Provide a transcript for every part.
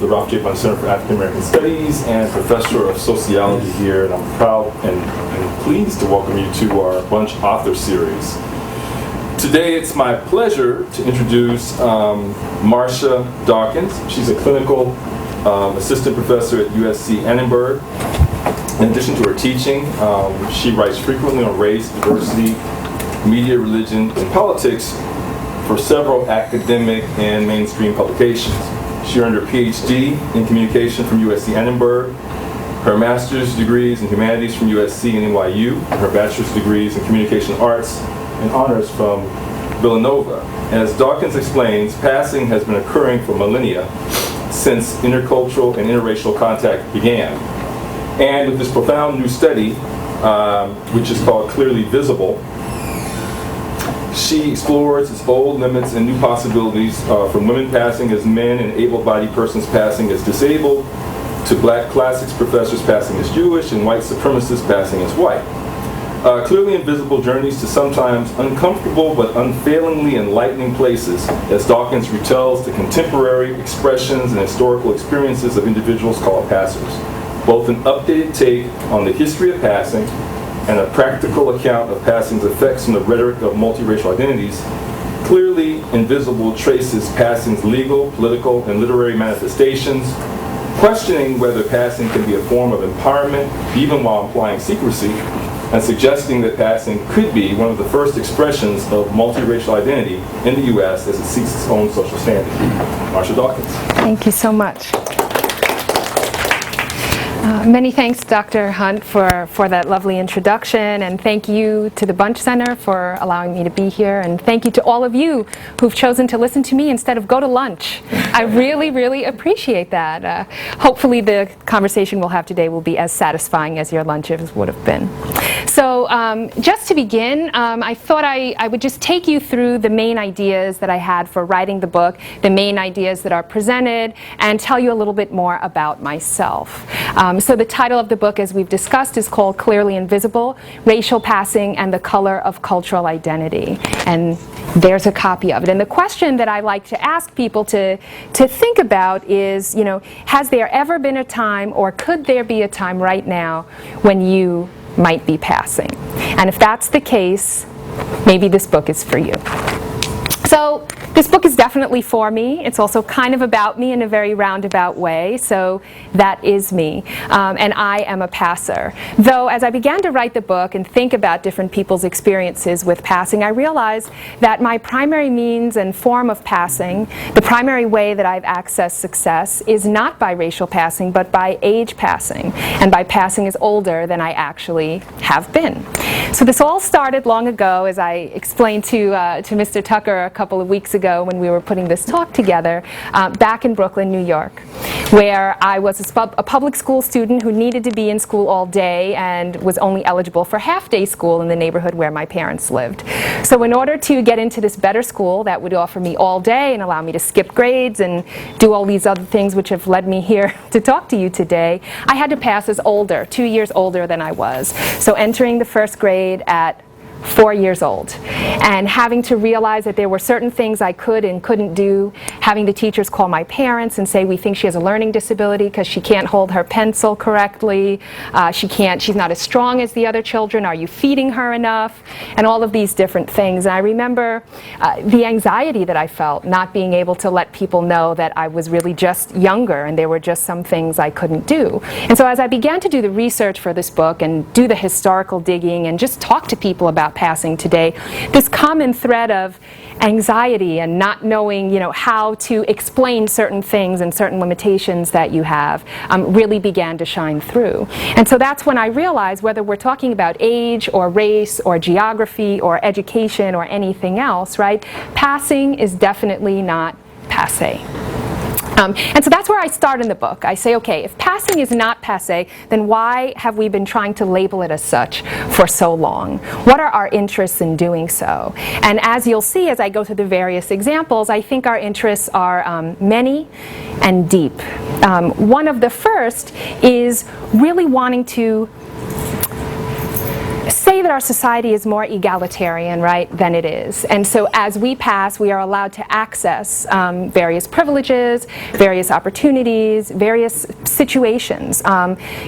the Ralph J. Bunche Center for African American Studies and professor of sociology here, and I'm proud and pleased to welcome you to our Bunche author series. Today it's my pleasure to introduce Marcia Dawkins. She's a clinical assistant professor at USC Annenberg. In addition to her teaching, she writes frequently on race, diversity, media, religion, and politics for several academic and mainstream publications. She earned her PhD in communication from USC Annenberg, her master's degrees in humanities from USC and NYU, and her bachelor's degrees in communication arts and honors from Villanova. As Dawkins explains, passing has been occurring for millennia since intercultural and interracial contact began. And with this profound new study, which is called Clearly Visible, she explores its old limits and new possibilities, from women passing as men and able-bodied persons passing as disabled, to black classics professors passing as Jewish and white supremacists passing as white. Clearly Invisible journeys to sometimes uncomfortable but unfailingly enlightening places as Dawkins retells the contemporary expressions and historical experiences of individuals called passers, both an updated take on the history of passing and a practical account of passing's effects on the rhetoric of multiracial identities. Clearly Invisible traces passing's legal, political, and literary manifestations, questioning whether passing can be a form of empowerment even while implying secrecy, and suggesting that passing could be one of the first expressions of multiracial identity in the U.S. as it seeks its own social standing. Marcia Dawkins. Thank you so much. Many thanks, Dr. Hunt, for that lovely introduction, and thank you to the Bunche Center for allowing me to be here, and thank you to all of you who've chosen to listen to me instead of go to lunch. I really, really appreciate that. Hopefully the conversation we'll have today will be as satisfying as your lunches would have been. So just to begin, I thought I would just take you through the main ideas that I had for writing the book, the main ideas that are presented, and tell you a little bit more about myself. So the title of the book, as we've discussed, is called Clearly Invisible: Racial Passing and the Color of Cultural Identity. And there's a copy of it. And the question that I like to ask people to think about is, has there ever been a time, or could there be a time right now, when you might be passing? And if that's the case, maybe this book is for you. So this book is definitely for me. It's also kind of about me in a very roundabout way, so that is me. And I am a passer. Though as I began to write the book and think about different people's experiences with passing, I realized that my primary means and form of passing, the primary way that I've accessed success, is not by racial passing, but by age passing, and by passing as older than I actually have been. So this all started long ago, as I explained to Mr. Tucker a couple of weeks ago when we were putting this talk together, back in Brooklyn, New York, where I was a public school student who needed to be in school all day and was only eligible for half-day school in the neighborhood where my parents lived. So in order to get into this better school that would offer me all day and allow me to skip grades and do all these other things which have led me here to talk to you today, I had to pass as older, 2 years older than I was. So entering the first grade at 4 years old, and having to realize that there were certain things I could and couldn't do, having the teachers call my parents and say, we think she has a learning disability because she can't hold her pencil correctly, she's not as strong as the other children, are you feeding her enough, and all of these different things. And I remember the anxiety that I felt, not being able to let people know that I was really just younger and there were just some things I couldn't do. And so as I began to do the research for this book and do the historical digging and just talk to people about passing today, this common thread of anxiety and not knowing, how to explain certain things and certain limitations that you have really began to shine through. And so that's when I realized, whether we're talking about age or race or geography or education or anything else, right, passing is definitely not passe. And so that's where I start in the book. I say, okay, if passing is not passe, then why have we been trying to label it as such for so long? What are our interests in doing so? And as you'll see as I go through the various examples, I think our interests are many and deep. One of the first is really wanting to say say that our society is more egalitarian, right, than it is. And so as we pass, we are allowed to access various privileges, various opportunities, various situations,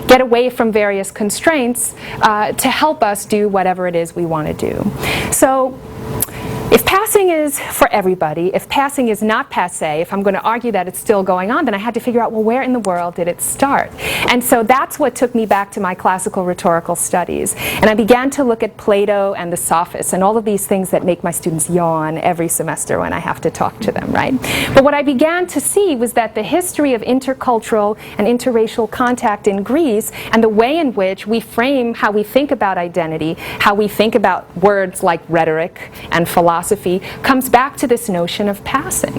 get away from various constraints to help us do whatever it is we want to do. So if passing is for everybody, if passing is not passe, if I'm going to argue that it's still going on, then I had to figure out, well, where in the world did it start? And so that's what took me back to my classical rhetorical studies. And I began to look at Plato and the Sophists and all of these things that make my students yawn every semester when I have to talk to them, right? But what I began to see was that the history of intercultural and interracial contact in Greece and the way in which we frame how we think about identity, how we think about words like rhetoric and philosophy, comes back to this notion of passing.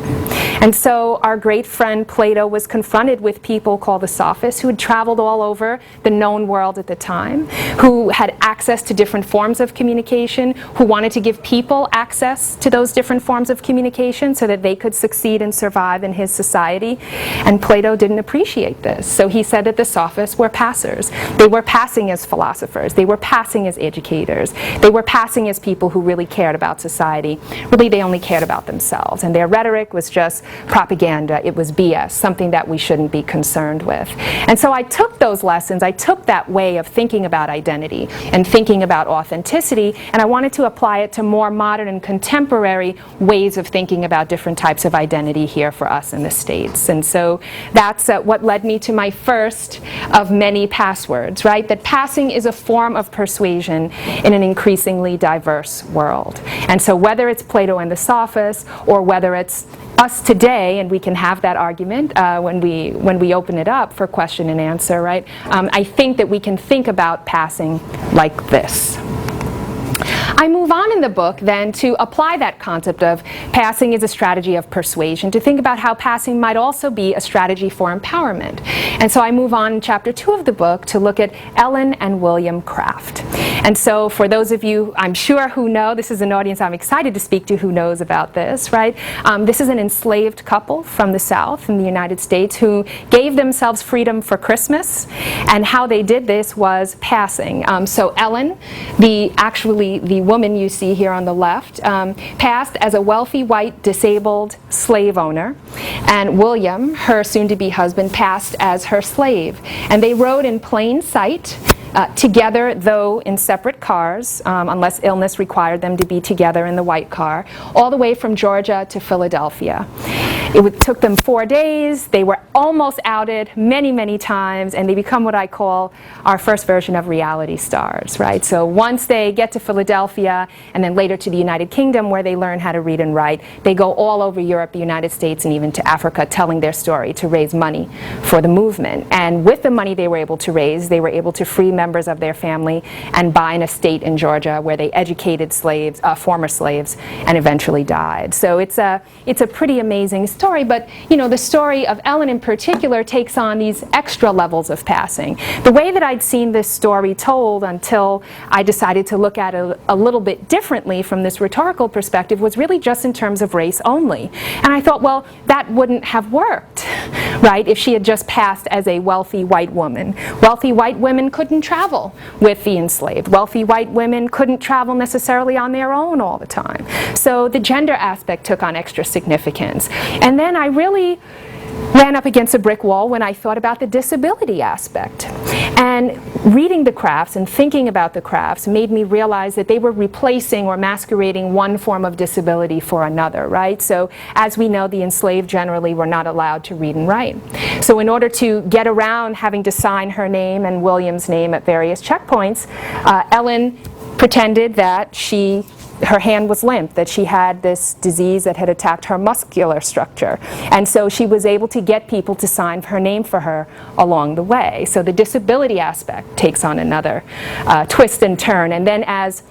And so our great friend Plato was confronted with people called the Sophists who had traveled all over the known world at the time, who had access to different forms of communication, who wanted to give people access to those different forms of communication so that they could succeed and survive in his society. And Plato didn't appreciate this. So he said that the Sophists were passers. They were passing as philosophers. They were passing as educators. They were passing as people who really cared about society. Really, they only cared about themselves. And their rhetoric was just propaganda. It was BS, something that we shouldn't be concerned with. And so I took those lessons, I took that way of thinking about identity and thinking about authenticity, and I wanted to apply it to more modern and contemporary ways of thinking about different types of identity here for us in the States. And so that's what led me to my first of many passwords, right? That passing is a form of persuasion in an increasingly diverse world. And so whether it's Plato and the Sophists, or whether it's us today, and we can have that argument when we open it up for question and answer, right? I think that we can think about passing like this. I move on in the book then to apply that concept of passing as a strategy of persuasion, to think about how passing might also be a strategy for empowerment. And so I move on in chapter 2 of the book to look at Ellen and William Craft. And so for those of you, I'm sure, who know, this is an audience I'm excited to speak to who knows about this, right? This is an enslaved couple from the South in the United States who gave themselves freedom for Christmas, and how they did this was passing. So Ellen, the woman you see here on the left, passed as a wealthy white disabled slave owner, and William, her soon-to-be husband, passed as her slave. And they rode in plain sight, together though in separate cars, unless illness required them to be together in the white car, all the way from Georgia to Philadelphia. It took them 4 days. They were almost outed many, many times, and they become what I call our first version of reality stars, right? So once they get to Philadelphia, and then later to the United Kingdom, where they learn how to read and write, they go all over Europe, the United States, and even to Africa, telling their story to raise money for the movement. And with the money they were able to raise, they were able to free members of their family and buy an estate in Georgia where they educated slaves, former slaves, and eventually died. So it's a pretty amazing story. But you know, the story of Ellen in particular takes on these extra levels of passing. The way that I'd seen this story told until I decided to look at it a little bit differently from this rhetorical perspective was really just in terms of race only. And I thought, well, that wouldn't have worked, right, if she had just passed as a wealthy white woman. Wealthy white women couldn't travel with the enslaved. Wealthy white women couldn't travel necessarily on their own all the time. So the gender aspect took on extra significance. And then I really ran up against a brick wall when I thought about the disability aspect. And reading the Crafts and thinking about the Crafts made me realize that they were replacing or masquerading one form of disability for another, right? So as we know, the enslaved generally were not allowed to read and write. So in order to get around having to sign her name and William's name at various checkpoints, Ellen pretended that her hand was limp, that she had this disease that had attacked her muscular structure. And so she was able to get people to sign her name for her along the way. So the disability aspect takes on another twist and turn. And then as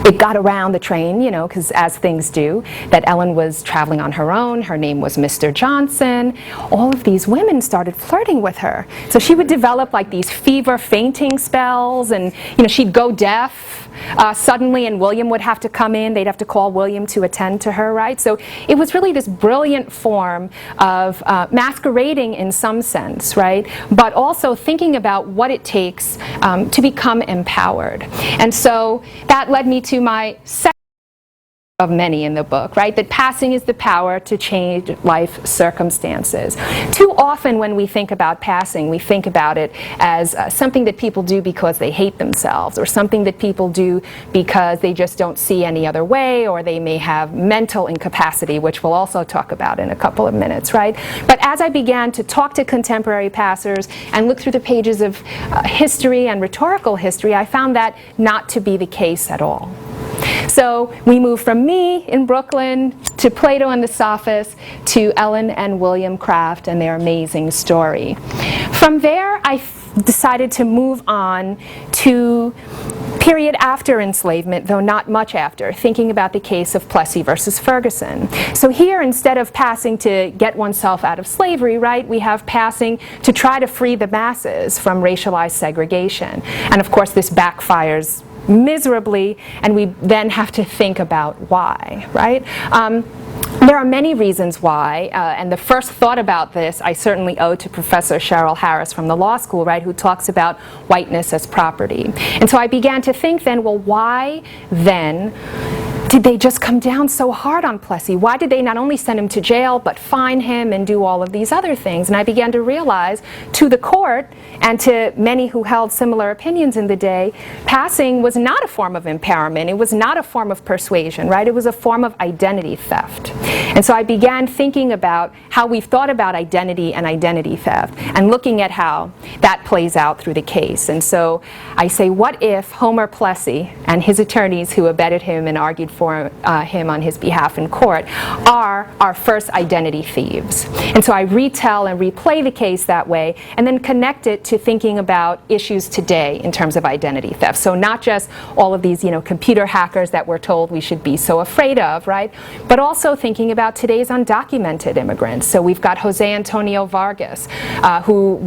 it got around the train, you know, because as things do, that Ellen was traveling on her own, her name was Mr. Johnson, all of these women started flirting with her. So she would develop like these fever fainting spells, and you know, she'd go deaf, suddenly, and William would have to come in. They'd have to call William to attend to her, right? So it was really this brilliant form of masquerading in some sense, right? But also thinking about what it takes to become empowered. And so that led me to my second of many in the book, right? That passing is the power to change life circumstances. Too often when we think about passing, we think about it as something that people do because they hate themselves, or something that people do because they just don't see any other way, or they may have mental incapacity, which we'll also talk about in a couple of minutes, right? But as I began to talk to contemporary passers and look through the pages of history and rhetorical history, I found that not to be the case at all. So we move from me in Brooklyn to Plato and the Sophists to Ellen and William Craft and their amazing story. From there, I decided to move on to period after enslavement, though not much after, thinking about the case of Plessy versus Ferguson. So here, instead of passing to get oneself out of slavery, right, we have passing to try to free the masses from racialized segregation. And of course, this backfires miserably, and we then have to think about why, right? There are many reasons why, and the first thought about this I certainly owe to Professor Cheryl Harris from the law school, right, who talks about whiteness as property. And so I began to think then, well, why then did they just come down so hard on Plessy? Why did they not only send him to jail, but fine him and do all of these other things? And I began to realize, to the court and to many who held similar opinions in the day, passing was not a form of empowerment. It was not a form of persuasion, right? It was a form of identity theft. And so I began thinking about how we've thought about identity and identity theft, and looking at how that plays out through the case. And so I say, what if Homer Plessy and his attorneys who abetted him and argued for him on his behalf in court are our first identity thieves? And so I retell and replay the case that way, and then connect it to thinking about issues today in terms of identity theft. So not just all of these, computer hackers that we're told we should be so afraid of, right? But also thinking about today's undocumented immigrants. So we've got Jose Antonio Vargas, who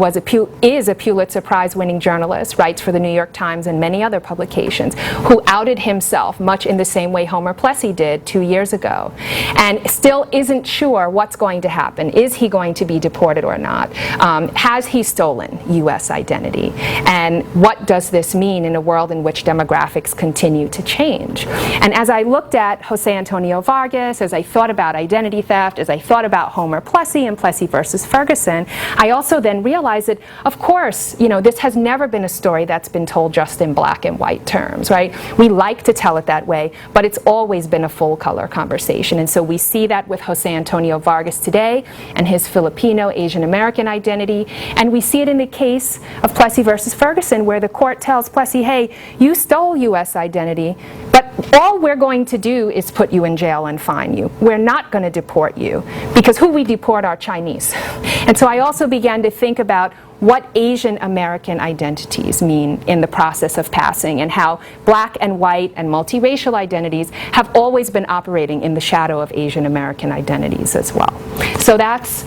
is a Pulitzer Prize-winning journalist, writes for the New York Times and many other publications, who outed himself much in the same way Homer Plessy did 2 years ago, and still isn't sure what's going to happen. Is he going to be deported or not? Has he stolen U.S. identity? And what does this mean in a world in which demographics continue to change? And as I looked at Jose Antonio Vargas, as I thought about identity theft, as I thought about Homer Plessy and Plessy versus Ferguson, I also then realized that, of course, this has never been a story that's been told just in black and white terms, right? We like to tell it that way, but it's always been a full-color conversation. And so we see that with Jose Antonio Vargas today and his Filipino Asian American identity, and we see it in the case of Plessy versus Ferguson, where the court tells Plessy, hey, you stole U.S. identity, but all we're going to do is put you in jail and fine you. We're not going to deport you, because who we deport are Chinese. And so I also began to think about what Asian American identities mean in the process of passing, and how black and white and multiracial identities have always been operating in the shadow of Asian American identities as well. So that's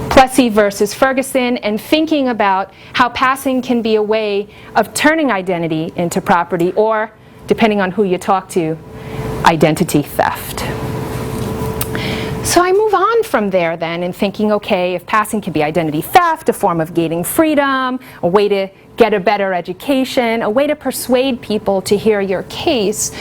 Plessy versus Ferguson, and thinking about how passing can be a way of turning identity into property, or, depending on who you talk to, identity theft. So I move on from there then, and thinking, okay, if passing can be identity theft, a form of gaining freedom, a way to get a better education, a way to persuade people to hear your case,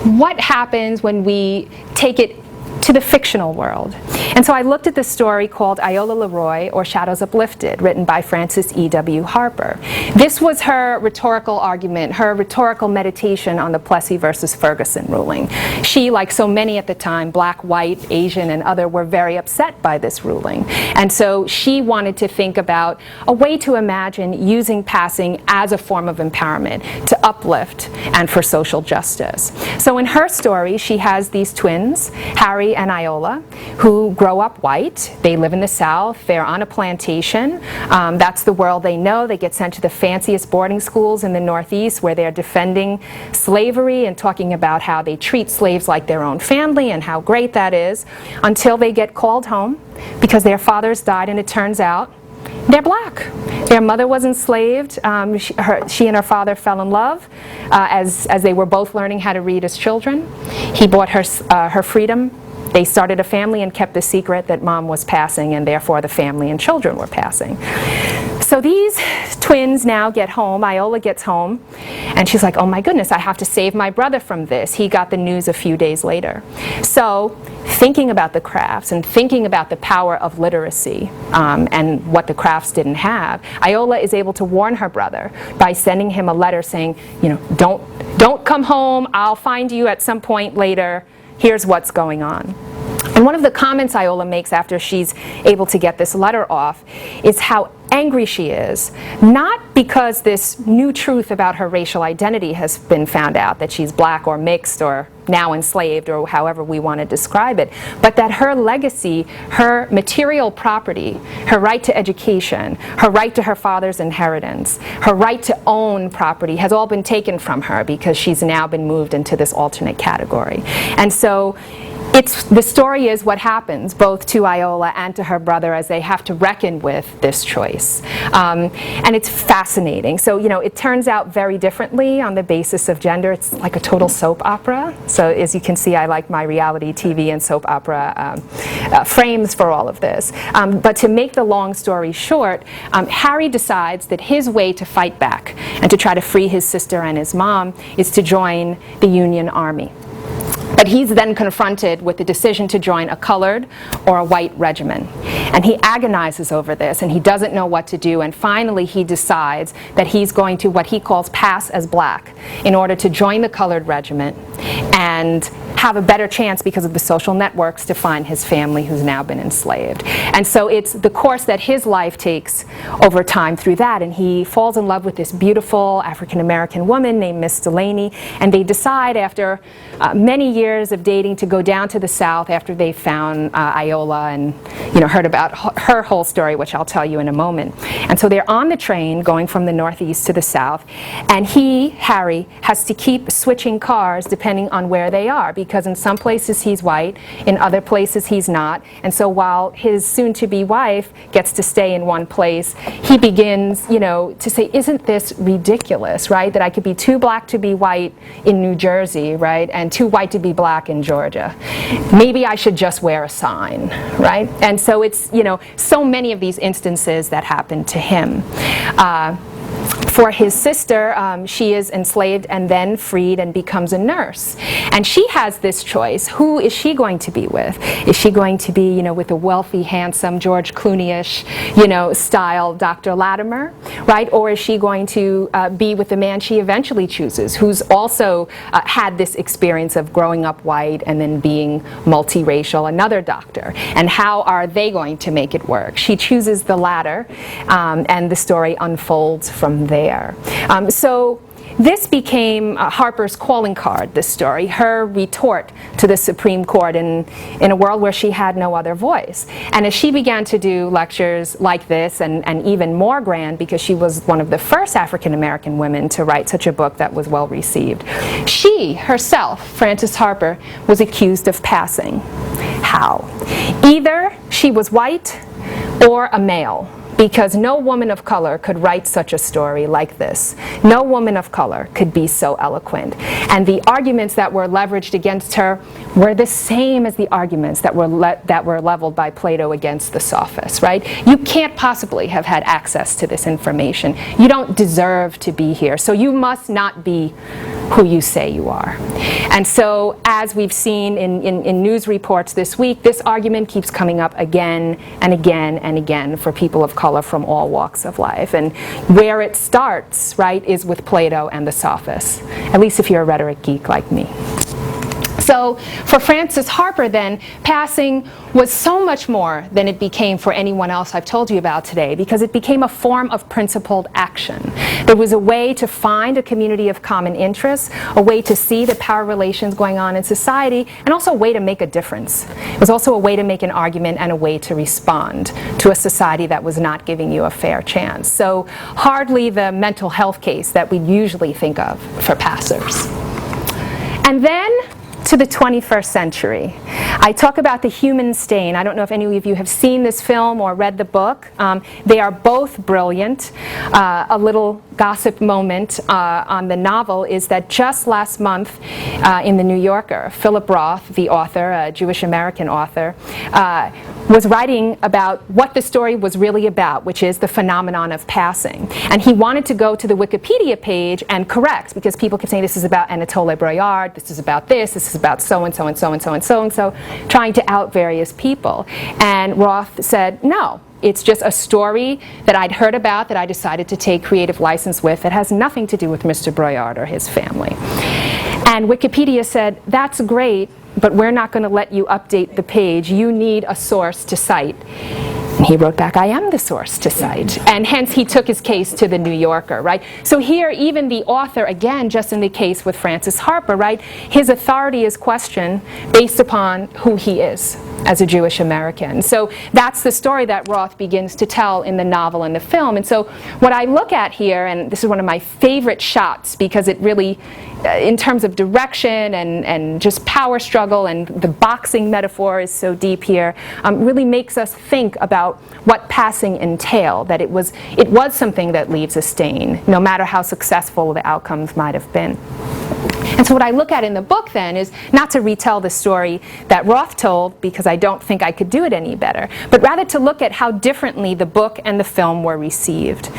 what happens when we take it to the fictional world? And so I looked at this story called Iola Leroy, or Shadows Uplifted, written by Frances E.W. Harper. This was her rhetorical argument, her rhetorical meditation on the Plessy versus Ferguson ruling. She, like so many at the time, black, white, Asian, and other, were very upset by this ruling. And so she wanted to think about a way to imagine using passing as a form of empowerment, to uplift and for social justice. So in her story, she has these twins, Harry and Iola, who grow up white. They live in the South. They're on a plantation. That's the world they know. They get sent to the fanciest boarding schools in the Northeast, where they're defending slavery and talking about how they treat slaves like their own family and how great that is, until they get called home because their fathers died, and it turns out they're black. Their mother was enslaved. She and her father fell in love. as they were both learning how to read as children. He bought her freedom. They started a family and kept the secret that mom was passing, and therefore the family and children were passing. So these twins now get home. Iola gets home, and she's like, oh my goodness, I have to save my brother from this. He got the news a few days later. So thinking about the crafts and thinking about the power of literacy and what the crafts didn't have, Iola is able to warn her brother by sending him a letter saying, you know, don't come home. I'll find you at some point later. Here's what's going on. And one of the comments Iola makes after she's able to get this letter off is how angry she is, not because this new truth about her racial identity has been found out, that she's black or mixed or now enslaved or however we want to describe it, but that her legacy, her material property, her right to education, her right to her father's inheritance, her right to own property has all been taken from her because she's now been moved into this alternate category. And so the story is what happens both to Iola and to her brother as they have to reckon with this choice. And it's fascinating. So, you know, it turns out very differently on the basis of gender. It's like a total soap opera. So as you can see, I like my reality TV and soap opera frames for all of this. But to make the long story short, Harry decides that his way to fight back and to try to free his sister and his mom is to join the Union Army. But he's then confronted with the decision to join a colored or a white regiment. And he agonizes over this, and he doesn't know what to do. And finally, he decides that he's going to what he calls pass as black in order to join the colored regiment and have a better chance because of the social networks to find his family who's now been enslaved. And so it's the course that his life takes over time through that, and he falls in love with this beautiful African-American woman named Miss Delaney, and they decide after many years of dating to go down to the South after they found Iola and, you know, heard about her whole story, which I'll tell you in a moment. And so they're on the train going from the Northeast to the South, and Harry, has to keep switching cars depending on where they are, because in some places he's white, in other places he's not. And so while his soon-to-be wife gets to stay in one place, he begins, you know, to say, isn't this ridiculous, right? That I could be too black to be white in New Jersey, right? And too white to be black in Georgia. Maybe I should just wear a sign, right? And so it's, you know, so many of these instances that happen to him. For his sister, she is enslaved and then freed and becomes a nurse. And she has this choice. Who is she going to be with? Is she going to be, you know, with a wealthy, handsome, George Clooney-ish, you know, style Dr. Latimer, right? Or is she going to be with the man she eventually chooses, who's also had this experience of growing up white and then being multiracial, another doctor? And how are they going to make it work? She chooses the latter, and the story unfolds from there. So this became Harper's calling card, this story, her retort to the Supreme Court in a world where she had no other voice. And as she began to do lectures like this, and even more grand because she was one of the first African-American women to write such a book that was well received, she herself, Frances Harper, was accused of passing. How? Either she was white or a male, because no woman of color could write such a story like this. No woman of color could be so eloquent. And the arguments that were leveraged against her were the same as the arguments that were leveled by Plato against the sophists, right? You can't possibly have had access to this information. You don't deserve to be here, so you must not be who you say you are. And so, as we've seen in news reports this week, this argument keeps coming up again and again and again for people of color from all walks of life. And where it starts, right, is with Plato and the sophists, at least if you're a rhetoric geek like me. So for Frances Harper then, passing was so much more than it became for anyone else I've told you about today, because it became a form of principled action. There was a way to find a community of common interests, a way to see the power relations going on in society, and also a way to make a difference. It was also a way to make an argument and a way to respond to a society that was not giving you a fair chance. So hardly the mental health case that we usually think of for passers. And then to the 21st century. I talk about the human stain. I don't know if any of you have seen this film or read the book. They are both brilliant, a little gossip moment on the novel is that just last month in the New Yorker, Philip Roth, the author, a Jewish American author, was writing about what the story was really about, which is the phenomenon of passing. And he wanted to go to the Wikipedia page and correct, because people kept saying this is about Anatole Broyard, this is about this is about so-and-so and so-and-so and so-and-so, trying to out various people. And Roth said, no, it's just a story that I'd heard about that I decided to take creative license with. It has nothing to do with Mr. Broyard or his family. And Wikipedia said, that's great, but we're not going to let you update the page. You need a source to cite. And he wrote back, I am the source to cite. And hence he took his case to the New Yorker, right? So here, even the author, again, just in the case with Francis Harper, right, his authority is questioned based upon who he is as a Jewish American. So that's the story that Roth begins to tell in the novel and the film. And so what I look at here, and this is one of my favorite shots because it really, in terms of direction and just power struggle, and the boxing metaphor is so deep here, really makes us think about what passing entailed, that it was something that leaves a stain, no matter how successful the outcomes might have been. And so what I look at in the book then is not to retell the story that Roth told, because I don't think I could do it any better, but rather to look at how differently the book and the film were received.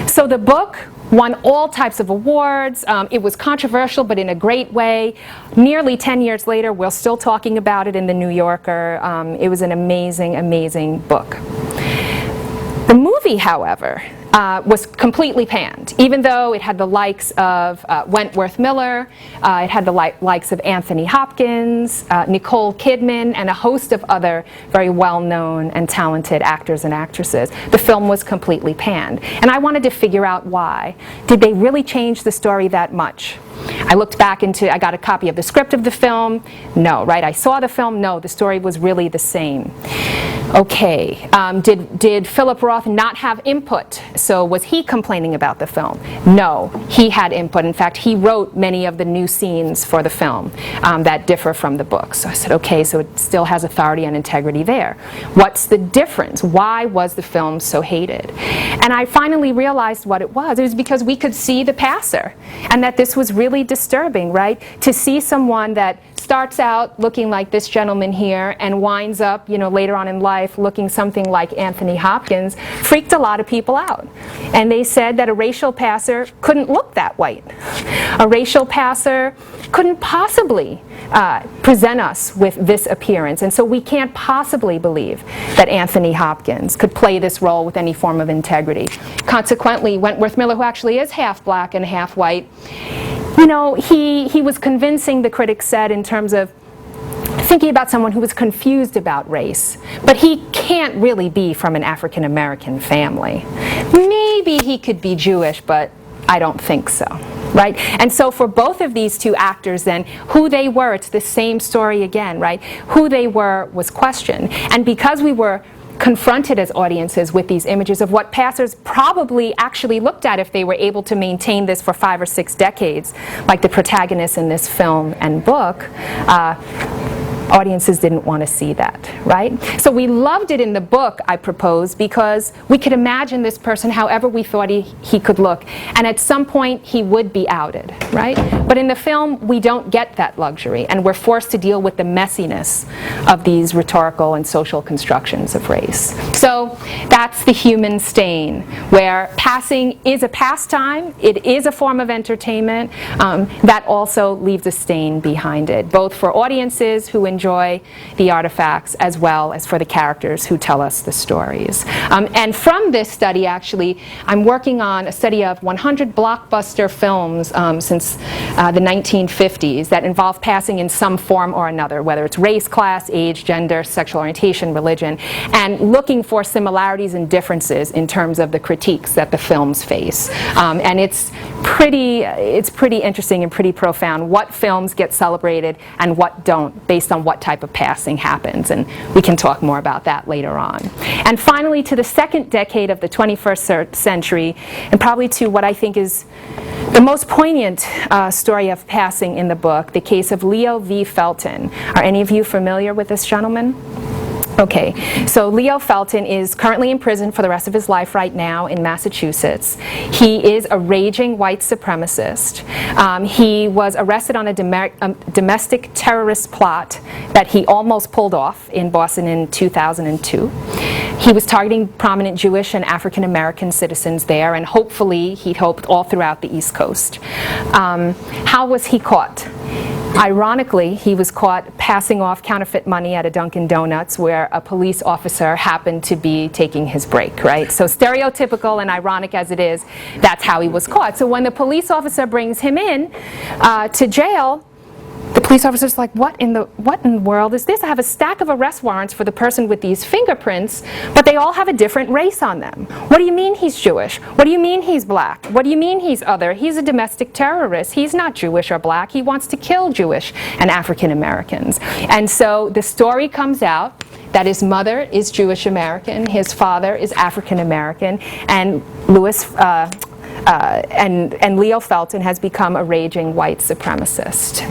So the book won all types of awards. It was controversial, but in a great way. Nearly 10 years later, we're still talking about it in the New Yorker. It was an amazing, amazing book. The movie, however, was completely panned, even though it had the likes of Wentworth Miller, it had the likes of Anthony Hopkins, Nicole Kidman, and a host of other very well-known and talented actors and actresses. The film was completely panned. And I wanted to figure out why. Did they really change the story that much? I looked back I got a copy of the script of the film. No, right? I saw the film. No, the story was really the same. Okay, did Philip Roth not have input? So was he complaining about the film? No, he had input. In fact, he wrote many of the new scenes for the film that differ from the book. So I said, okay, so it still has authority and integrity there. What's the difference? Why was the film so hated? And I finally realized what it was. It was because we could see the passer, and that this was really disturbing, right? To see someone that starts out looking like this gentleman here and winds up, later on in life looking something like Anthony Hopkins, freaked a lot of people out. And they said that a racial passer couldn't look that white. A racial passer couldn't possibly present us with this appearance. And so we can't possibly believe that Anthony Hopkins could play this role with any form of integrity. Consequently, Wentworth Miller, who actually is half black and half white, he was convincing, the critics said, in terms of thinking about someone who was confused about race. But he can't really be from an African American family. Maybe he could be Jewish, but I don't think so, right? And so for both of these two actors then, who they were, it's the same story again, right? Who they were was questioned. And because we were confronted as audiences with these images of what passers probably actually looked at if they were able to maintain this for 5 or 6 decades, like the protagonists in this film and book, audiences didn't want to see that, right? So we loved it in the book, I propose, because we could imagine this person however we thought he could look. And at some point, he would be outed, right? But in the film, we don't get that luxury, and we're forced to deal with the messiness of these rhetorical and social constructions of race. So that's the human stain, where passing is a pastime, it is a form of entertainment, that also leaves a stain behind it, both for audiences who enjoy the artifacts as well as for the characters who tell us the stories. And from this study, actually, I'm working on a study of 100 blockbuster films since the 1950s that involve passing in some form or another, whether it's race, class, age, gender, sexual orientation, religion, and looking for similarities and differences in terms of the critiques that the films face. And it's pretty interesting and pretty profound what films get celebrated and what don't, based on what type of passing happens, and we can talk more about that later on. And finally, to the second decade of the 21st century, and probably to what I think is the most poignant story of passing in the book, the case of Leo V. Felton. Are any of you familiar with this gentleman? Okay, so Leo Felton is currently in prison for the rest of his life right now in Massachusetts. He is a raging white supremacist. He was arrested on a domestic terrorist plot that he almost pulled off in Boston in 2002. He was targeting prominent Jewish and African American citizens there, and hopefully, he hoped, all throughout the East Coast. How was he caught? Ironically, he was caught passing off counterfeit money at a Dunkin' Donuts where a police officer happened to be taking his break, right? So stereotypical and ironic as it is, that's how he was caught. So when the police officer brings him in to jail, the police officer's like, what in the world is this? I have a stack of arrest warrants for the person with these fingerprints, but they all have a different race on them. What do you mean he's Jewish? What do you mean he's black? What do you mean he's other? He's a domestic terrorist. He's not Jewish or black. He wants to kill Jewish and African Americans. And so the story comes out that his mother is Jewish American, his father is African American, and Leo Felton has become a raging white supremacist.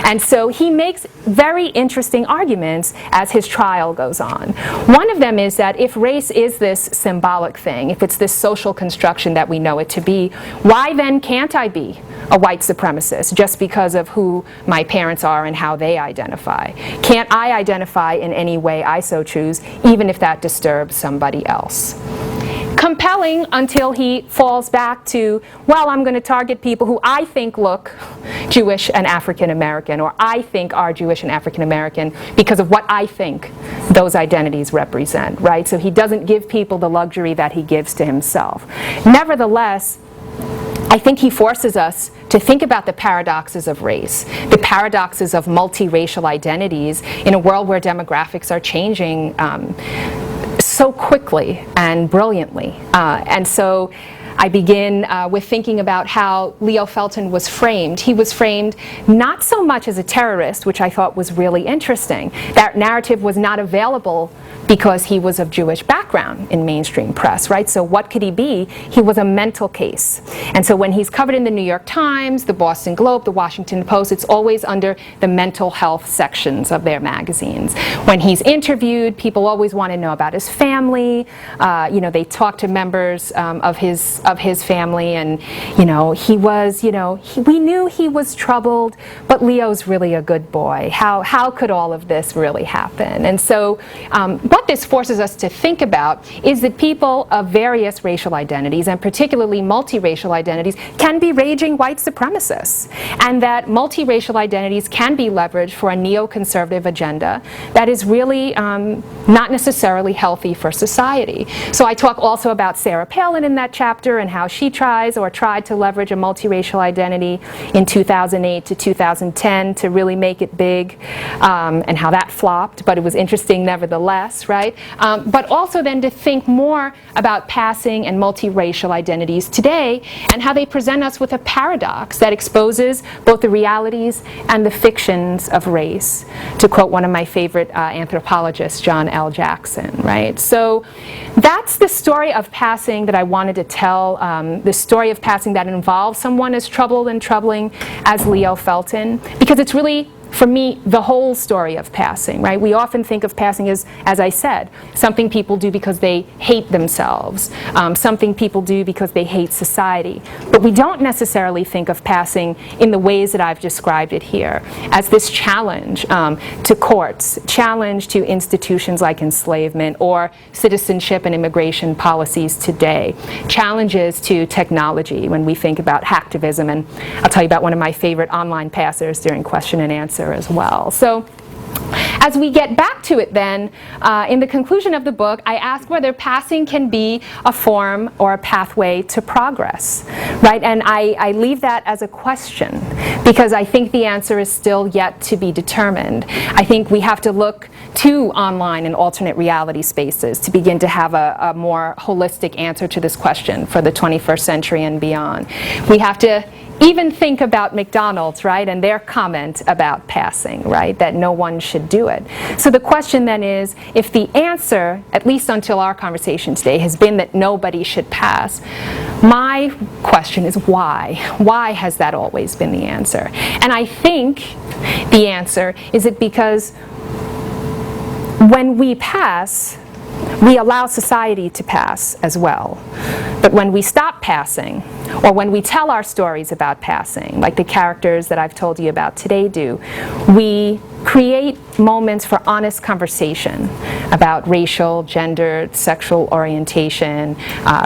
And so he makes very interesting arguments as his trial goes on. One of them is that if race is this symbolic thing, if it's this social construction that we know it to be, why then can't I be a white supremacist just because of who my parents are and how they identify? Can't I identify in any way I so choose, even if that disturbs somebody else? Compelling until he falls back to, well, I'm going to target people who I think look Jewish and African American, or I think are Jewish and African American because of what I think those identities represent, right? So he doesn't give people the luxury that he gives to himself. Nevertheless, I think he forces us to think about the paradoxes of race, the paradoxes of multiracial identities in a world where demographics are changing so quickly and brilliantly. And so I begin with thinking about how Leo Felton was framed. He was framed not so much as a terrorist, which I thought was really interesting. That narrative was not available because he was of Jewish background in mainstream press, right? So what could he be? He was a mental case. And so when he's covered in the New York Times, the Boston Globe, the Washington Post, it's always under the mental health sections of their magazines. When he's interviewed, people always want to know about his family. They talk to members of his family, and he was, we knew he was troubled, but Leo's really a good boy. How could all of this really happen? And so what this forces us to think about is that people of various racial identities, and particularly multiracial identities, can be raging white supremacists, and that multiracial identities can be leveraged for a neoconservative agenda that is really not necessarily healthy for society. So I talk also about Sarah Palin in that chapter and how she tried to leverage a multiracial identity in 2008 to 2010 to really make it big, and how that flopped, but it was interesting nevertheless, right? But also then to think more about passing and multiracial identities today and how they present us with a paradox that exposes both the realities and the fictions of race, to quote one of my favorite anthropologists, John L. Jackson, right? So that's the story of passing that I wanted to tell, the story of passing that involves someone as troubled and troubling as Leo Felton, because it's really, for me, the whole story of passing, right? We often think of passing as I said, something people do because they hate themselves, something people do because they hate society. But we don't necessarily think of passing in the ways that I've described it here, as this challenge to courts, challenge to institutions like enslavement or citizenship and immigration policies today, challenges to technology when we think about hacktivism. And I'll tell you about one of my favorite online passers during question and answer as well. So as we get back to it then, in the conclusion of the book, I ask whether passing can be a form or a pathway to progress, right? And I leave that as a question because I think the answer is still yet to be determined. I think we have to look to online and alternate reality spaces to begin to have a more holistic answer to this question for the 21st century and beyond. We have to even think about McDonald's, right, and their comment about passing, right, that no one should do it. So the question then is, if the answer, at least until our conversation today, has been that nobody should pass, my question is why? Why has that always been the answer? And I think the answer is because when we pass, we allow society to pass as well. But when we stop passing, or when we tell our stories about passing, like the characters that I've told you about today do, we create moments for honest conversation about racial, gendered, sexual orientation,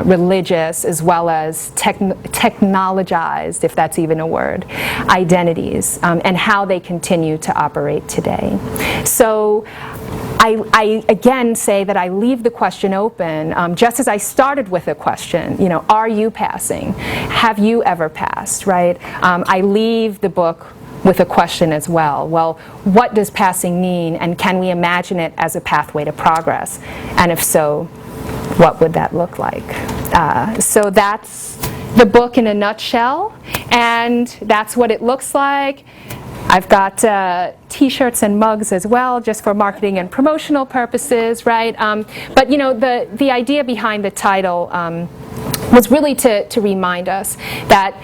religious, as well as technologized, if that's even a word, identities, and how they continue to operate today. So I again say that I leave the question open, just as I started with a question, you know, are you passing? Have you ever passed, right? I leave the book with a question as well. Well, what does passing mean, and can we imagine it as a pathway to progress? And if so, what would that look like? So that's the book in a nutshell, and that's what it looks like. I've got t-shirts and mugs as well, just for marketing and promotional purposes, right? But you know, the idea behind the title was really to remind us that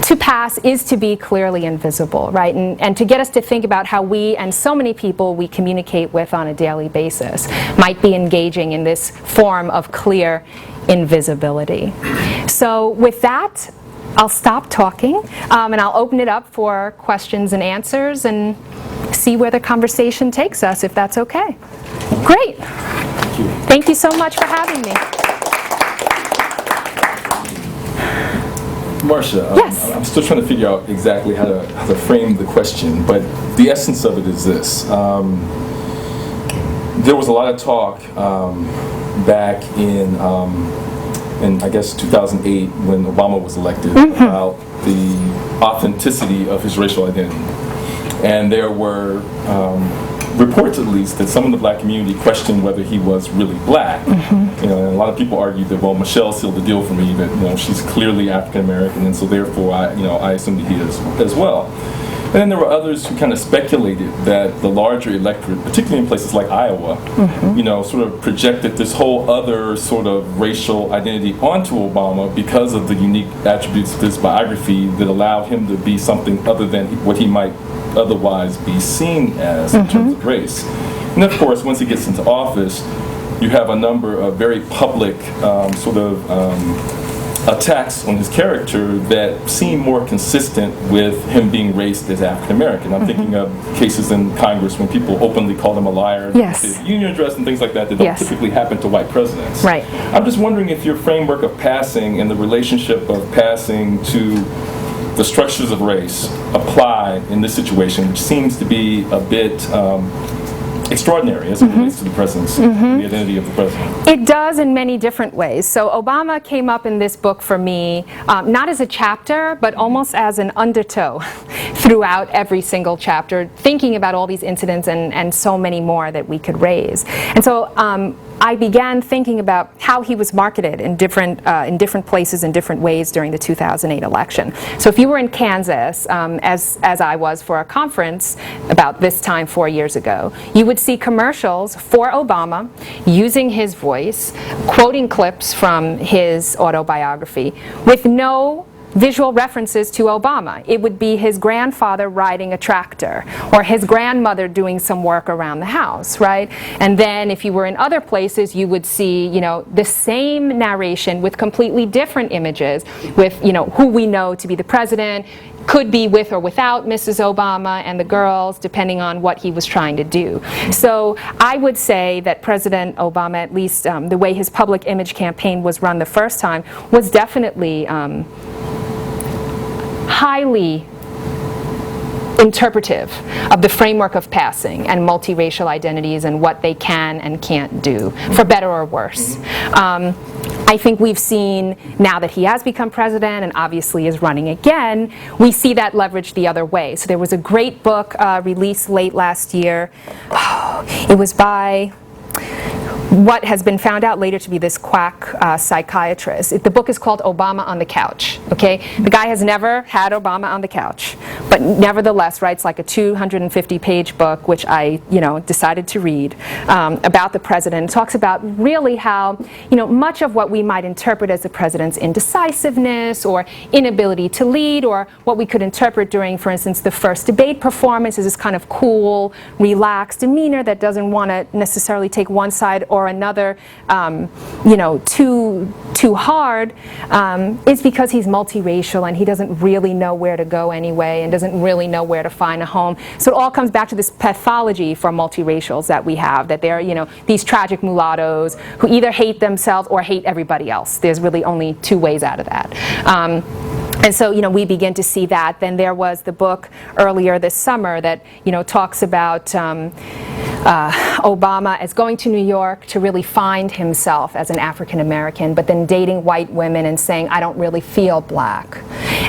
to pass is to be clearly invisible, right? And to get us to think about how we and so many people we communicate with on a daily basis might be engaging in this form of clear invisibility. So with that, I'll stop talking, and I'll open it up for questions and answers and see where the conversation takes us, if that's okay. Great. Thank you so much for having me. Marcia, Yes. I'm still trying to figure out exactly how to frame the question, but the essence of it is this. There was a lot of talk back in I guess 2008 when Obama was elected about the authenticity of his racial identity. And there were reports, at least, that some in the black community questioned whether he was really black. You know, and a lot of people argued that, well, Michelle sealed the deal for me, that, you know, she's clearly African American, and so therefore I assumed that he is as well. And then there were others who kind of speculated that the larger electorate, particularly in places like Iowa, you know, sort of projected this whole other sort of racial identity onto Obama because of the unique attributes of his biography that allowed him to be something other than what he might otherwise be seen as in terms of race. And of course, once he gets into office, you have a number of very public attacks on his character that seem more consistent with him being raised as African American. I'm thinking of cases in Congress when people openly called him a liar, Yes. union dress and things like that don't typically happen to white presidents. Right. I'm just wondering if your framework of passing and the relationship of passing to the structures of race apply in this situation, which seems to be a bit extraordinary as it relates to the presidency, the identity of the president. It does in many different ways. So Obama came up in this book for me, not as a chapter, but almost as an undertow throughout every single chapter, thinking about all these incidents and so many more that we could raise. And so I began thinking about how he was marketed in different places in different ways during the 2008 election. So if you were in Kansas, as I was for a conference about this time 4 years ago, you would see commercials for Obama using his voice, quoting clips from his autobiography with no visual references to Obama. It would be his grandfather riding a tractor or his grandmother doing some work around the house, right? And then if you were in other places, you would see, you know, the same narration with completely different images with, you know, who we know to be the president, could be with or without Mrs. Obama and the girls, depending on what he was trying to do. So I would say that President Obama, at least the way his public image campaign was run the first time, was definitely highly interpretive of the framework of passing and multiracial identities and what they can and can't do, for better or worse. I think we've seen, now that he has become president and obviously is running again, we see that leveraged the other way. So there was a great book released late last year. It was by what has been found out later to be this quack psychiatrist. The book is called Obama on the Couch, okay? The guy has never had Obama on the couch, but nevertheless writes like a 250-page book, which I decided to read, about the president. It talks about really how much of what we might interpret as the president's indecisiveness or inability to lead, or what we could interpret during, for instance, the first debate performance, is this kind of cool, relaxed demeanor that doesn't want to necessarily take one side or another too hard, is because he's multiracial and he doesn't really know where to go anyway and doesn't really know where to find a home. So it all comes back to this pathology for multiracials that we have, that they're these tragic mulattoes who either hate themselves or hate everybody else. There's really only two ways out of that. And so, we begin to see that. Then there was the book earlier this summer that, talks about Obama as going to New York to really find himself as an African American, but then dating white women and saying, I don't really feel black.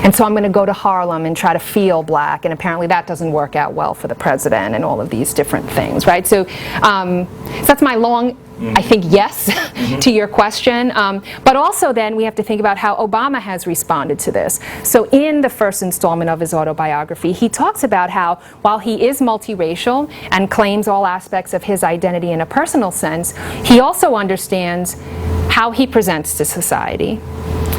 And so I'm going to go to Harlem and try to feel black. And apparently that doesn't work out well for the president and all of these different things, right? So, so that's my long, I think, yes to your question. But also then we have to think about how Obama has responded to this. So in the first installment of his autobiography, he talks about how while he is multiracial and claims all aspects of his identity in a personal sense, he also understands how he presents to society,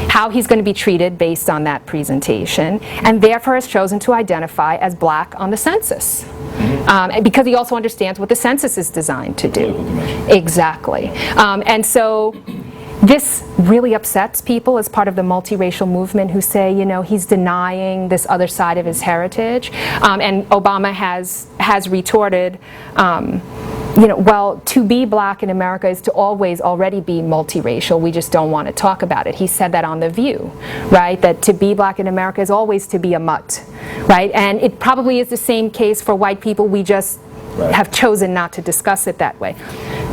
how he's going to be treated based on that presentation, and therefore has chosen to identify as black on the census. Because he also understands what the census is designed to do. Exactly. And so this really upsets people as part of the multiracial movement who say, he's denying this other side of his heritage. And Obama has retorted, well, to be black in America is to always already be multiracial. We just don't want to talk about it. He said that on The View, right? That to be black in America is always to be a mutt, right? And it probably is the same case for white people. We just have chosen not to discuss it that way.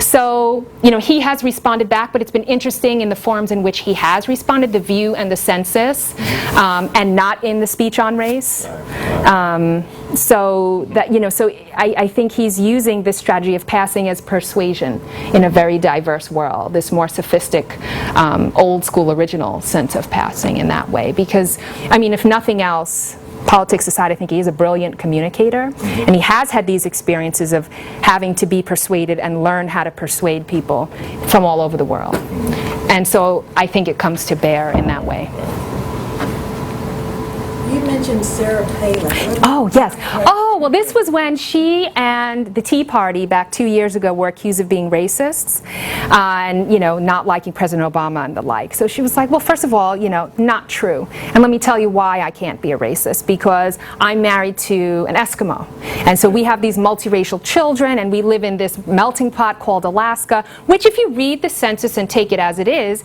So, he has responded back, but it's been interesting in the forms in which he has responded, The View and the census, and not in the speech on race. So that, so I think he's using this strategy of passing as persuasion in a very diverse world, this more sophisticated, old school original sense of passing in that way. Because, if nothing else, politics aside, I think he is a brilliant communicator, and he has had these experiences of having to be persuaded and learn how to persuade people from all over the world. And so I think it comes to bear in that way. You mentioned Sarah Palin. Oh, yes. Oh, well, this was when she and the Tea Party back 2 years ago were accused of being racists and, not liking President Obama and the like. So she was like, well, first of all, not true. And let me tell you why I can't be a racist, because I'm married to an Eskimo. And so we have these multiracial children, and we live in this melting pot called Alaska, which, if you read the census and take it as it is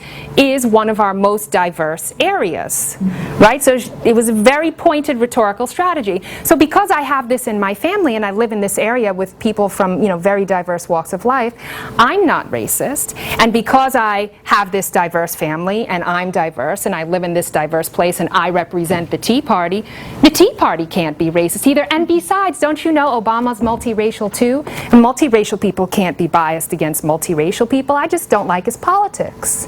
one of our most diverse areas, right? So it was a very pointed rhetorical strategy. So because I have this in my family and I live in this area with people from very diverse walks of life, I'm not racist. And because I have this diverse family and I'm diverse and I live in this diverse place and I represent the Tea Party can't be racist either. And besides, don't you know Obama's multiracial too? And multiracial people can't be biased against multiracial people. I just don't like his politics,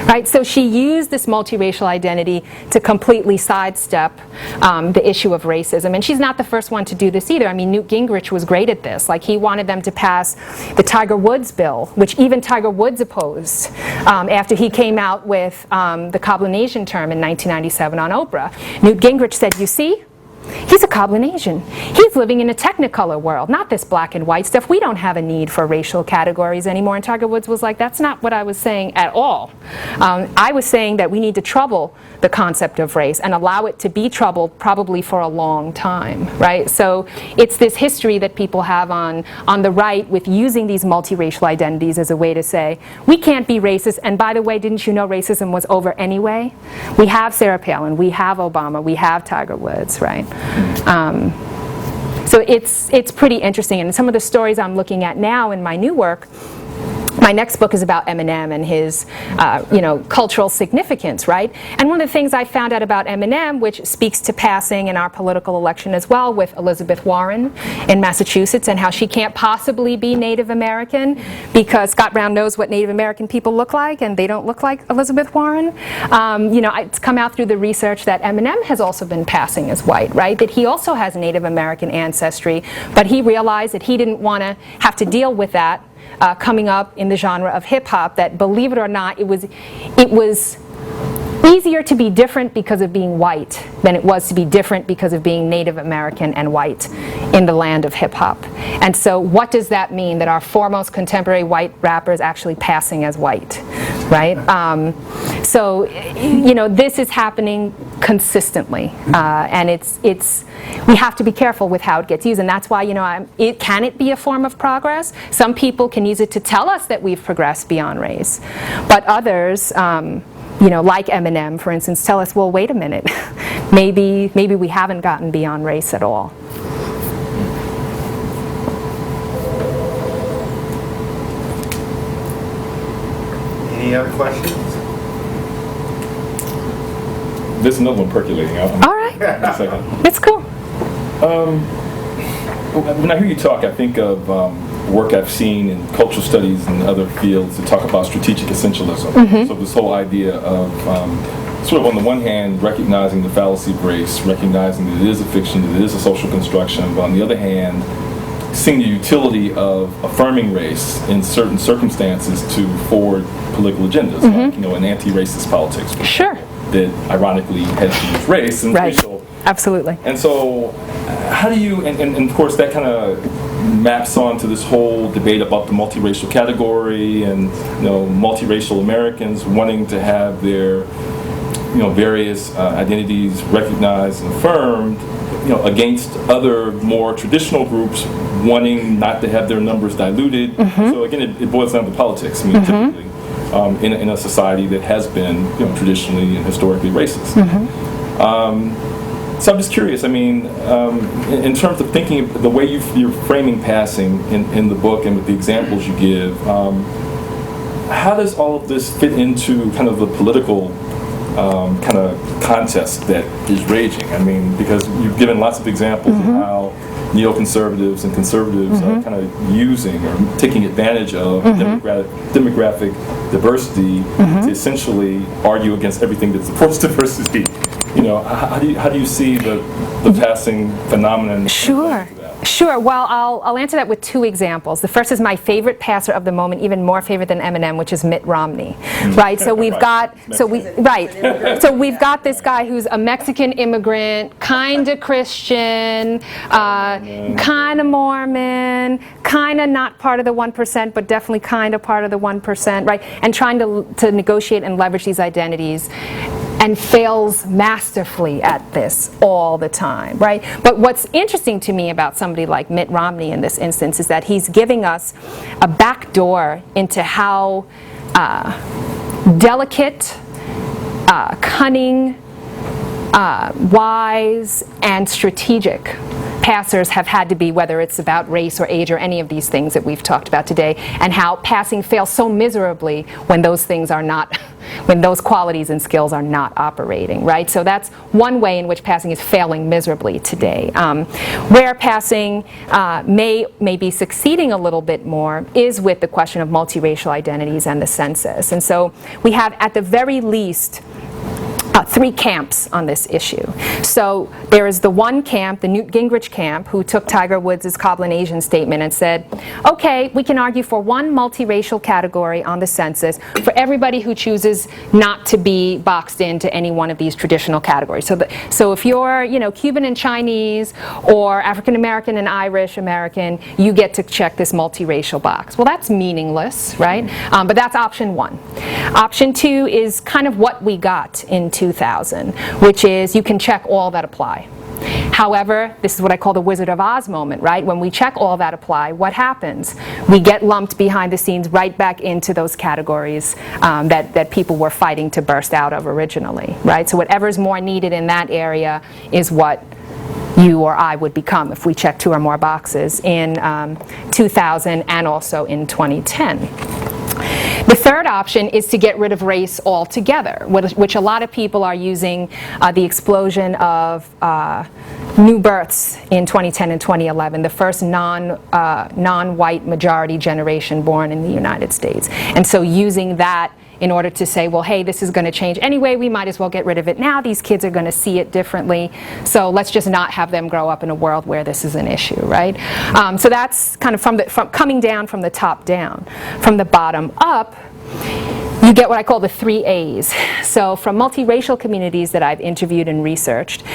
right? So she used this multiracial identity to completely sidestep the issue of racism. And she's not the first one to do this either. Newt Gingrich was great at this. Like, he wanted them to pass the Tiger Woods bill, which even Tiger Woods opposed after he came out with the Cablinasian term in 1997 on Oprah. Newt Gingrich said, you see, he's a Cablinasian. He's living in a Technicolor world, not this black and white stuff. We don't have a need for racial categories anymore. And Tiger Woods was like, that's not what I was saying at all. I was saying that we need to trouble the concept of race and allow it to be troubled probably for a long time, right? So it's this history that people have on the right with using these multiracial identities as a way to say, we can't be racist, and by the way, didn't you know racism was over anyway? We have Sarah Palin, we have Obama, we have Tiger Woods, right? So it's pretty interesting, and some of the stories I'm looking at now in my new work my next book is about Eminem and his, cultural significance, right? And one of the things I found out about Eminem, which speaks to passing in our political election as well, with Elizabeth Warren in Massachusetts, and how she can't possibly be Native American because Scott Brown knows what Native American people look like, and they don't look like Elizabeth Warren. It's come out through the research that Eminem has also been passing as white, right? That he also has Native American ancestry, but he realized that he didn't want to have to deal with that coming up in the genre of hip hop, that, believe it or not, it was easier to be different because of being white than it was to be different because of being Native American and white in the land of hip hop. And so what does that mean, that our foremost contemporary white rapper is actually passing as white, right? This is happening consistently, and we have to be careful with how it gets used, and that's why, can it be a form of progress? Some people can use it to tell us that we've progressed beyond race, but others, like Eminem, for instance, tell us, well, wait a minute, maybe we haven't gotten beyond race at all. Any other questions? There's another one percolating out. All right. A second. It's cool. When I hear you talk, I think of work I've seen in cultural studies and other fields that talk about strategic essentialism. So this whole idea of sort of on the one hand recognizing the fallacy of race, recognizing that it is a fiction, that it is a social construction, but on the other hand seeing the utility of affirming race in certain circumstances to forward political agendas, like in anti-racist politics. Sure. That ironically had to use race and right. racial. Absolutely. And so how do you, and of course that kind of maps onto this whole debate about the multiracial category and multiracial Americans wanting to have their various identities recognized and affirmed, against other more traditional groups wanting not to have their numbers diluted. So again, it boils down to politics. I mean, typically in a society that has been traditionally and historically racist. So I'm just curious, I mean, in terms of thinking, the way you're framing passing in the book and with the examples you give, how does all of this fit into kind of the political kind of contest that is raging? I mean, because you've given lots of examples of how neoconservatives and conservatives are kind of using or taking advantage of demographic diversity to essentially argue against everything that supports diversity. How do you see the passing phenomenon? Sure. Well, I'll answer that with two examples. The first is my favorite passer of the moment, even more favorite than Eminem, which is Mitt Romney. Right. So we've got So we've got this guy who's a Mexican immigrant, kind of Christian, kind of Mormon, kind of not part of the 1%, but definitely kind of part of the 1%. Right. And trying to negotiate and leverage these identities, and fails masterfully at this all the time, right? But what's interesting to me about somebody like Mitt Romney in this instance is that he's giving us a back door into how delicate, cunning, wise, and strategic passers have had to be, whether it's about race or age or any of these things that we've talked about today, and how passing fails so miserably when those things are not, when those qualities and skills are not operating, right? So that's one way in which passing is failing miserably today. Where passing may be succeeding a little bit more is with the question of multiracial identities and the census. And so we have, at the very least, three camps on this issue. So there is the one camp, the Newt Gingrich camp, who took Tiger Woods' Cobbling Asian statement and said, okay, we can argue for one multiracial category on the census for everybody who chooses not to be boxed into any one of these traditional categories. So if you're, Cuban and Chinese, or African American and Irish American, you get to check this multiracial box. Well, that's meaningless, right? But that's option one. Option two is kind of what we got in 2000, which is you can check all that apply. However, this is what I call the Wizard of Oz moment, right? When we check all that apply, what happens? We get lumped behind the scenes right back into those categories that people were fighting to burst out of originally, right? So whatever's more needed in that area is what you or I would become if we check two or more boxes in 2000 and also in 2010. The third option is to get rid of race altogether, which a lot of people are using the explosion of new births in 2010 and 2011, the first non-white majority generation born in the United States. And so using that in order to say, well, hey, this is going to change anyway, we might as well get rid of it now. These kids are going to see it differently, so let's just not have them grow up in a world where this is an issue, right? So that's kind of from coming down from the top down. From the bottom up, you get what I call the 3 A's. So from multiracial communities that I've interviewed and researched,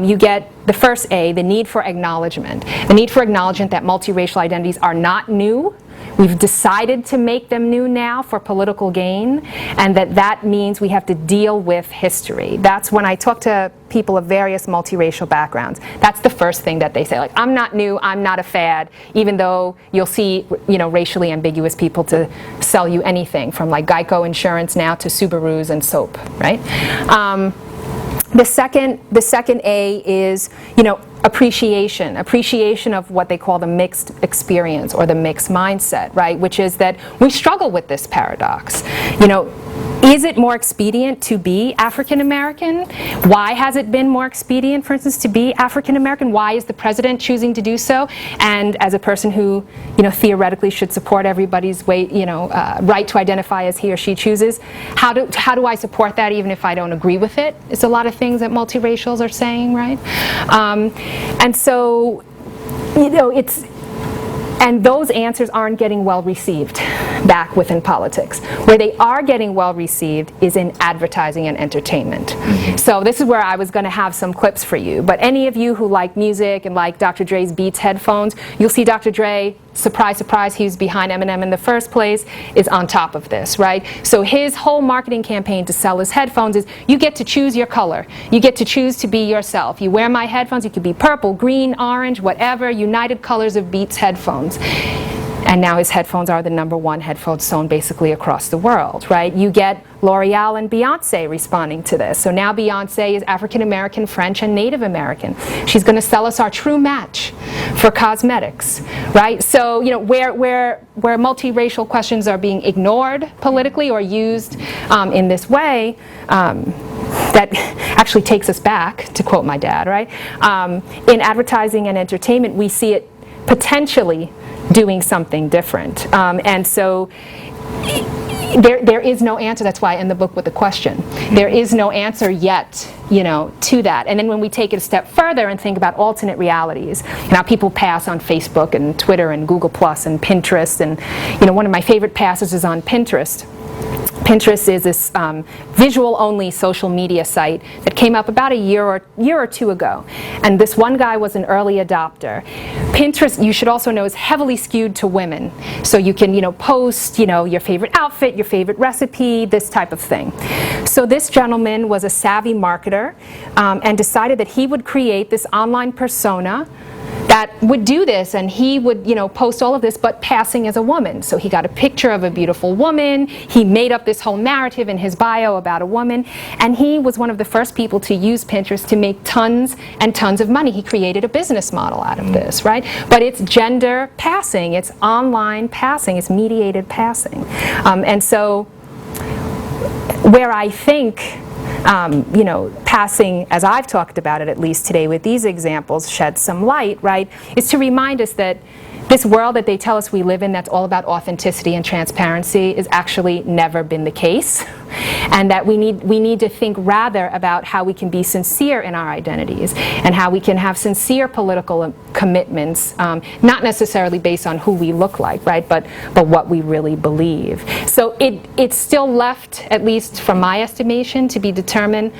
you get the first A, the need for acknowledgement. The need for acknowledgement that multiracial identities are not new. We've decided to make them new now for political gain, and that means we have to deal with history. That's when I talk to people of various multiracial backgrounds. That's the first thing that they say, like, I'm not new, I'm not a fad, even though you'll see, racially ambiguous people to sell you anything from like Geico insurance now to Subarus and soap, right? The second A is, appreciation of what they call the mixed experience or the mixed mindset, right? Which is that we struggle with this paradox. Is it more expedient to be African American? Why has it been more expedient, for instance, to be African American? Why is the president choosing to do so? And as a person who, theoretically should support everybody's right to identify as he or she chooses, how do I support that even if I don't agree with it? It's a lot of things that multiracials are saying, right? And so, and those answers aren't getting well received back within politics. Where they are getting well received is in advertising and entertainment. So this is where I was going to have some clips for you. But any of you who like music and like Dr. Dre's Beats headphones, you'll see Dr. Dre, surprise, surprise, he was behind Eminem in the first place, is on top of this, right? So his whole marketing campaign to sell his headphones is, you get to choose your color. You get to choose to be yourself. You wear my headphones, you could be purple, green, orange, whatever, United Colors of Beats headphones. And now his headphones are the #1 headphones sewn basically across the world, right? You get L'Oreal and Beyonce responding to this. So now Beyonce is African American, French, and Native American. She's going to sell us our true match for cosmetics, right? So, where multiracial questions are being ignored politically or used in this way, that actually takes us back, to quote my dad, right? In advertising and entertainment, we see it potentially doing something different. And so there is no answer. That's why I end the book with a question. There is no answer yet, to that. And then when we take it a step further and think about alternate realities, now people pass on Facebook and Twitter and Google Plus and Pinterest, and one of my favorite passes is on Pinterest. Pinterest is this visual-only social media site that came up about a year or two ago. And this one guy was an early adopter. Pinterest, you should also know, is heavily skewed to women. So you can, post, your favorite outfit, your favorite recipe, this type of thing. So this gentleman was a savvy marketer and decided that he would create this online persona that would do this, and he would, post all of this, but passing as a woman. So he got a picture of a beautiful woman, he made up this whole narrative in his bio about a woman, and he was one of the first people to use Pinterest to make tons and tons of money. He created a business model out of this, right? But it's gender passing, it's online passing, it's mediated passing. And so where I think passing, as I've talked about it at least today with these examples, sheds some light, right, is to remind us that this world that they tell us we live in that's all about authenticity and transparency is actually never been the case. And that we need to think rather about how we can be sincere in our identities and how we can have sincere political commitments, not necessarily based on who we look like, right, but what we really believe. So it's still left, at least from my estimation, to be determined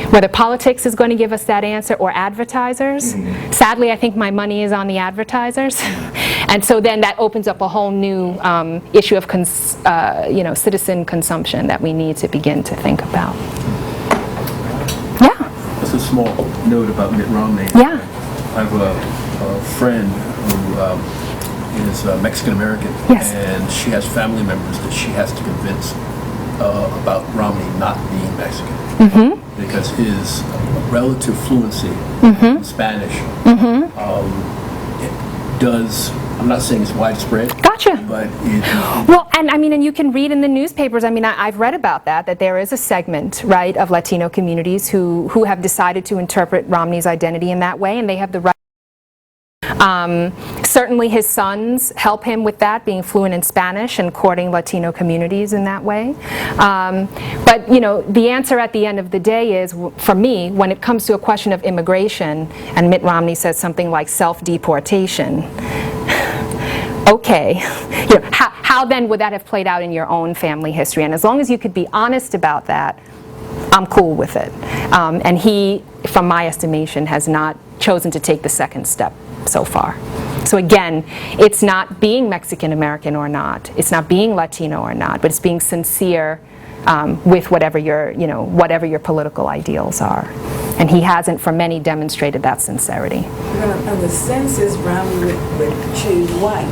whether politics is going to give us that answer or advertisers. Sadly, I think my money is on the advertisers. And so then that opens up a whole new issue of citizen consumption that we need to begin to think about. Yeah. Just a small note about Mitt Romney. Yeah. I have a friend who is Mexican American, Yes. and she has family members that she has to convince about Romney not being Mexican, because his relative fluency in Spanish does I'm not saying it's widespread. Gotcha. But Well, and I mean, and you can read in the newspapers, I mean, I've read about that there is a segment, right, of Latino communities who have decided to interpret Romney's identity in that way, and they have the right. Certainly his sons help him with that, being fluent in Spanish and courting Latino communities in that way. But, you know, the answer at the end of the day is, for me, when it comes to a question of immigration, and Mitt Romney says something like self-deportation, okay, you know, how then would that have played out in your own family history? And as long as you could be honest about that, I'm cool with it. And he, from my estimation, has not chosen to take the second step so far. So again, it's not being Mexican American or not, it's not being Latino or not, but it's being sincere with whatever your, you know, whatever your political ideals are. And he hasn't, for many, demonstrated that sincerity. On the census, Romney would choose white.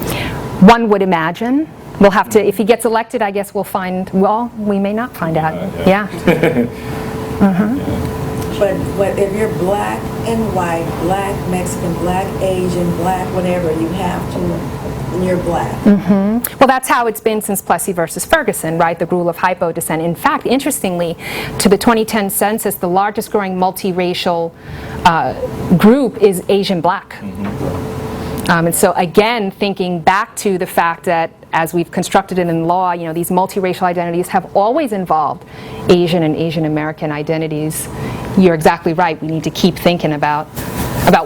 One would imagine. We'll have to, if he gets elected, I guess we'll find, well, we may not find out. Yeah. But if you're black and white, black, Mexican, black, Asian, black, whatever, you have to, and you're black. Well, that's how it's been since Plessy versus Ferguson, right? The rule of hypo descent. In fact, interestingly, to the 2010 census, the largest growing multiracial group is Asian black. And so again, thinking back to the fact that as we've constructed it in law, you know, these multiracial identities have always involved Asian and Asian American identities. You're exactly right. We need to keep thinking about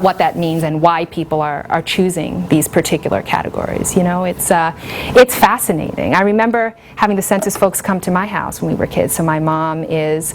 what that means and why people are choosing these particular categories. You know, it's fascinating. I remember having the census folks come to my house when we were kids. So my mom is,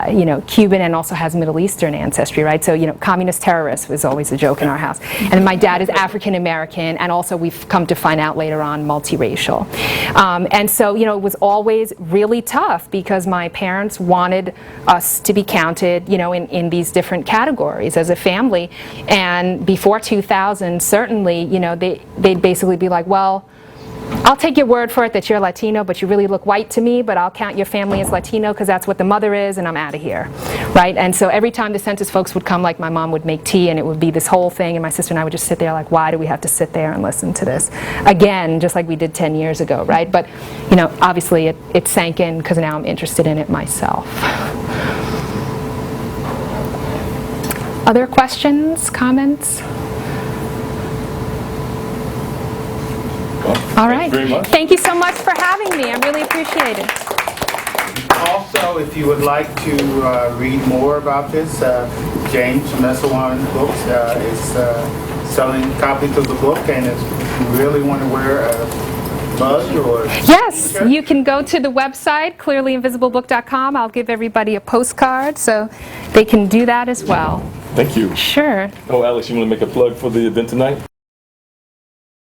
you know, Cuban and also has Middle Eastern ancestry, right? So, you know, communist terrorist was always a joke in our house. And my dad is African American, and also we've come to find out later on multiracial. And so, you know, it was always really tough because my parents wanted us to be counted, you know, in these different categories as a family. And before 2000, certainly, you know, they'd basically be like, well, I'll take your word for it that you're Latino, but you really look white to me, but I'll count your family as Latino because that's what the mother is, and I'm out of here, right? And so every time the census folks would come, like my mom would make tea, and it would be this whole thing, and my sister and I would just sit there like, why do we have to sit there and listen to this? Again, just like we did 10 years ago, right? But, you know, obviously it sank in because now I'm interested in it myself. Other questions, comments? All right. Thank you very much. Thank you so much for having me. I really appreciate it. Also, if you would like to read more about this, James Messelwan Books is selling copies of the book, and if you really want to wear a mug or Yes, t-shirt, you can go to the website, clearlyinvisibleBook.com. I'll give everybody a postcard so they can do that as well. Thank you. Sure. Oh, Alex, you want to make a plug for the event tonight?